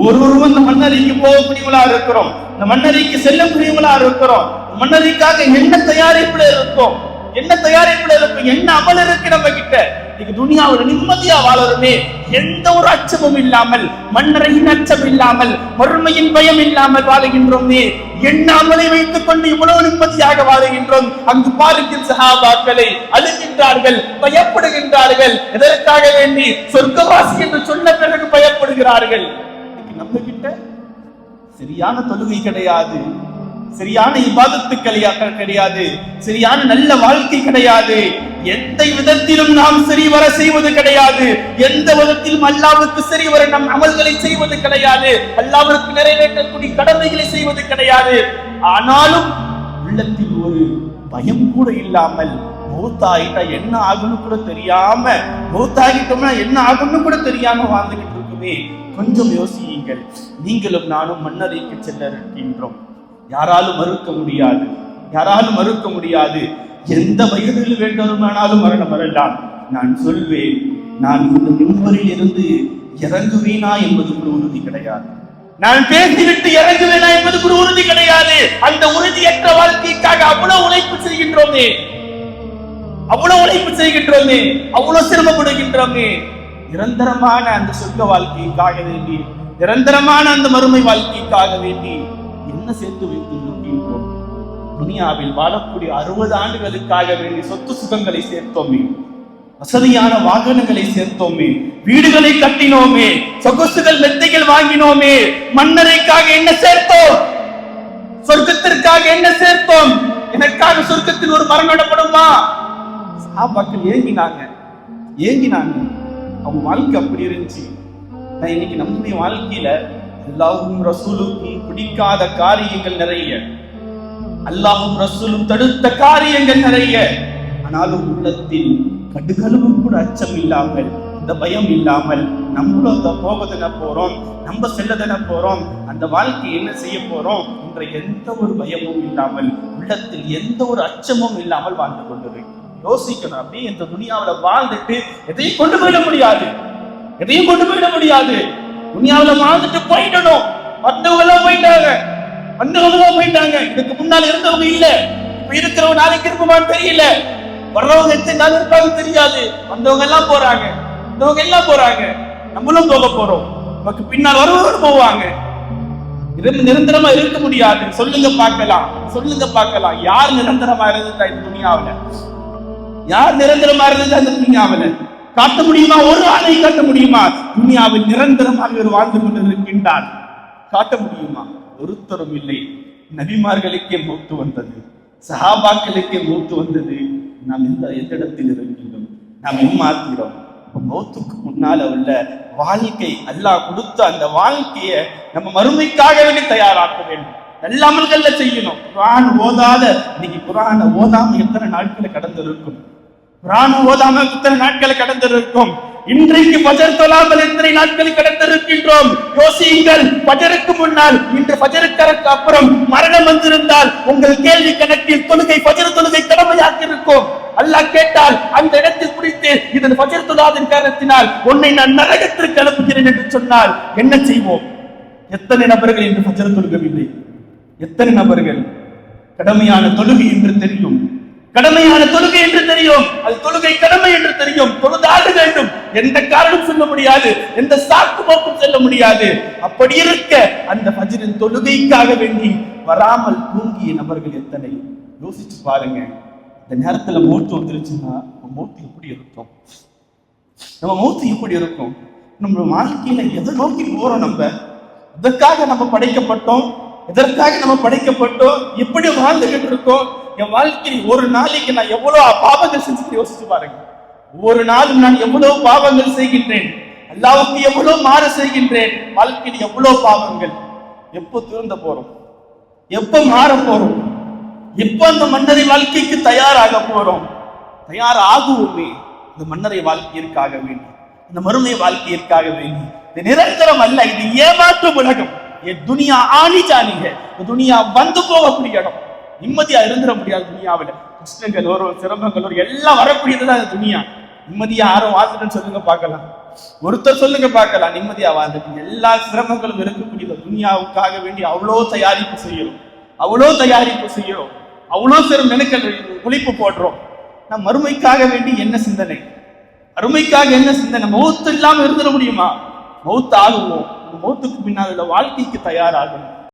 ஒவ்வொருவரும் இந்த மன்னரைக்கு போகக்கூடியவங்களா இருக்கிறோம், இந்த மன்னரைக்கு செல்லக்கூடியவங்களா இருக்கிறோம். மன்னரைக்காக என்ன தயாரிப்புல இருக்கும், என்ன அமல் இருக்கு நம்ம கிட்ட. இன்னைக்கு துனியாவில் நிம்மதியா வாழறோமே, எந்த ஒரு அச்சமும் இல்லாமல், மன்னரையின் அச்சம் இல்லாமல், மறுமையின் பயம் இல்லாமல் வாழுகின்றோமே. என்ன அமலை வைத்துக் கொண்டு இவ்வளவு நிம்மதியாக வாழுகின்றோம். அங்கு பாருங்கள், சஹாபாக்களை அழுகின்றார்கள், பயப்படுகின்றார்கள். எதற்காக வேண்டி? சொர்க்கவாசி என்று சொன்ன பிறகு பயப்படுகிறார்கள். நம்ம கிட்ட சரியான தொழுகை கிடையாது, சரியான இபாதத்து கிடையாது, சரியான நல்ல வாழ்க்கை கிடையாது. எந்த விதத்திலும் நாம் சரிவர செய்வது கிடையாது, எந்த விதத்திலும் அல்லாஹ்வுக்கு சரிவர நம் அமல்களை செய்வது கிடையாது, அல்லாஹ்வுக்கு நிறைவேற்றக்கூடிய கடமைகளை செய்வது கிடையாது. ஆனாலும் உள்ளத்தில் ஒரு பயம் கூட இல்லாமல், மௌத்தாயிட்டா என்ன ஆகுன்னு கூட தெரியாம, மௌத்தாகிட்டோம்னா என்ன ஆகுன்னு கூட தெரியாம வாழ்ந்துகிட்டு இருக்குமே. கொஞ்சம் யோசியுங்கள். நீங்களும் நானும் மன்னரைக்கு செல்ல இருக்கின்றோம். யாராலும் மறுக்க முடியாது. எந்த வயதில் வேண்டுமானாலும் மரணம் வரலாம். நான் சொல்வேன், நான் இந்த மிம்பரில் இருந்து இறங்குவேனா என்பது ஒரு உறுதி கிடையாது. நான் பேசிவிட்டு இறங்குவேனா என்பது ஒரு உறுதி கிடையாது. அந்த உறுதியற்ற வாழ்க்கைக்காக அவ்வளவு உழைப்பு செய்கின்றோமே, அவ்வளவு சிரமப்படுகின்றோமே. நிரந்தரமான அந்த சொர்க்க வாழ்க்கைக்காக வேண்டி, நிரந்தரமான அந்த மறுமை வாழ்க்கைக்காக வேண்டி என்ன சேர்த்து வைத்து இருக்கின்றோம்? துனியாவில் வாழக்கூடிய 60 ஆண்டுகளுக்காக வேண்டி சொத்து சுகங்களை சேர்த்தோமே, வசதியான வாகனங்களை சேர்த்தோமே, வீடுகளை கட்டினோமே, சொகுசுகள் மெத்தைகள் வாங்கினோமே. மன்னரைக்காக என்ன சேர்த்தோம்? சொர்க்கத்திற்காக என்ன சேர்த்தோம்? எனக்காக சொர்க்கத்தில் ஒரு மரம் நடப்படுமா? சஹாபாக்கள் ஏங்கினாங்க. அவங்க வாழ்க்கை அப்படி இருந்துச்சு. நான் இன்னைக்கு நம்முடைய வாழ்க்கையில அல்லாஹ்வும் ரசூலுக்கும் பிடிக்காத காரியங்கள் நிறைய, அல்லாஹ்வும் ரசூலும் தடுத்த காரியங்கள் நிறைய. ஆனாலும் உள்ளத்தில் கடுகளவு கூட அச்சம் இல்லாமல், இந்த பயம் இல்லாமல், நம்மளும் போவதென போறோம், நம்ம செல்லதென போறோம், அந்த வாழ்க்கை என்ன செய்ய போறோம் என்ற எந்த ஒரு பயமும் இல்லாமல், உள்ளத்தில் எந்த ஒரு அச்சமும் இல்லாமல் வாழ்ந்து கொண்டிருக்கிறோம். யோசிக்கணும். அப்படியே இந்த துனியாவில் வாழ்ந்துட்டு எதையும் கொண்டு போயிட முடியாது. துனியாவில் வாழ்ந்துட்டு போயிடணும். வந்தவங்க போயிட்டாங்க. இதுக்கு முன்னால் இருந்தவங்க இல்ல, இப்ப இருக்கிறவங்க நாளைக்கு இருக்குமான்னு தெரியல. வர்றவங்க எத்தனை நாள் இருப்பாங்க தெரியாது. வந்தவங்க எல்லாம் போறாங்க, நம்மளும் போக போறோம். நமக்கு பின்னால் வருவவங்க போவாங்க. நிரந்தரமா இருக்க முடியாது. சொல்லுங்க பார்க்கலாம். யார் நிரந்தரமா இருந்ததா இந்த துனியாவில்? அந்த துனியாவில் காட்ட முடியுமா? ஒரு ஆளை காட்ட முடியுமா? துனியாவில் நிரந்தரமாக வாழ்ந்து கொண்டிருக்கின்றார். காட்ட முடியுமா? ஒருத்தரும் இல்லை. நபிமார்களுக்கே மௌத்து வந்தது, சஹாபாக்களுக்கே மௌத்து வந்தது. நாம் எந்த இடத்தில் இருக்கின்றோம்? நாம் ஏமாத்துகிறோம். மௌத்துக்கு முன்னால உள்ள வாழ்க்கை, அல்லாஹ் கொடுத்த அந்த வாழ்க்கையை நம்ம மறுமைக்காக வேண்டி தயாராக்க வேண்டும். நல்ல அமல்கள்ல செய்யணும். குர்ஆன் ஓதாத, இன்னைக்கு குர்ஆனை ஓதாம எத்தனை நாட்களை கடந்திருக்கும்? இன்றைக்கு ஃபஜர் தொழாமல் எத்தனை நாட்களை கடந்திருக்கின்றோம்? யோசியுங்கள். ஃபஜருக்கு முன்னால், இன்று ஃபஜருக்கு அப்புறம் மரணம் வந்திருந்தால் உங்கள் கேள்வி கணக்கில் ஃபஜர் தொழுகை கடமையாக்கி இருக்கும். அல்லாஹ் கேட்டால் அந்த இடத்தில் பிடித்து, இதன் ஃபஜர் தொழாதின் காரணத்தினால் உன்னை நான் நரகத்திற்கு அனுப்புகிறேன் என்று சொன்னால் என்ன செய்வோம்? எத்தனை நபர்கள் இன்று ஃபஜர் தொழுகவில்லை? எத்தனை நபர்கள்? கடமையான தொழுகை என்று தெரியும், அது தொழுகை கடமை என்று தெரியும், தொழுதாக வேண்டும். எந்த காரணம் சொல்ல முடியாது, எந்த சாக்கு போக்கும் சொல்ல முடியாது. அப்படி இருக்க அந்த ஃபஜ்ரின் தொழுகைக்காக வேண்டி வராமல் தூங்கிய நபர்கள் எத்தனை? யோசிச்சு பாருங்க. இந்த நேரத்துல மௌத்து வந்துருச்சுன்னா நம்ம மௌத்து எப்படி இருக்கும்? நம்ம வாழ்க்கையில எதை நோக்கி போறோம்? நம்ம எதற்காக நம்ம படைக்கப்பட்டோம்? எப்படி வாழ்ந்துகிட்டு இருக்கோம்? என் வாழ்க்கையில் ஒரு நாளைக்கு நான் எவ்வளவு பாவங்கள் செஞ்சு யோசிச்சு பாருங்க. ஒவ்வொரு நாளும் நான் எவ்வளவு பாவங்கள் செய்கின்றேன், அல்லாஹ்வுக்கு எவ்வளவு மாறு செய்கின்றேன். வாழ்க்கையில் எவ்வளவு பாவங்கள். எப்போ திருந்த போறோம்? எப்ப மாற போறோம்? எப்ப அந்த மன்னரை வாழ்க்கைக்கு தயாராக போறோம்? தயாராகுவோமே இந்த மன்னரை வாழ்க்கையிற்காக வேண்டி, இந்த மறுமை வாழ்க்கையிற்காக வேண்டி. இது நிரந்தரம் அல்ல, இது ஏமாற்றும் உலகம். துனியா ஆணி ஜானிங்க. துனியா வந்து போகக்கூடிய இடம். நிம்மதியா இருந்துட முடியாது. துனியாவில் கஷ்டங்கள் வரும், சிரமங்கள் வரும், எல்லாம் வரக்கூடியதுதான் துனியா. நிம்மதியா யாரும் வாழ்ந்துட்டுன்னு சொல்லுங்க பார்க்கலாம். ஒருத்தர் சொல்லுங்க பார்க்கலாம் நிம்மதியா வாழ்ந்துட்டு. எல்லா சிரமங்களும் இருக்கக்கூடிய துனியாவுக்காக வேண்டி அவ்வளோ தயாரிப்பு செய்யறோம், அவ்வளோ சிறு மெனுக்கள் உழைப்பு போடுறோம். நம் மறுமைக்காக வேண்டி என்ன சிந்தனை? அருமைக்காக என்ன சிந்தனை? மௌத்து இல்லாம இருந்துட முடியுமா? மௌத்து ஆகுவோம். மௌத்துக்கு பின்னால் வாழ்க்கைக்கு தயாராகணும்.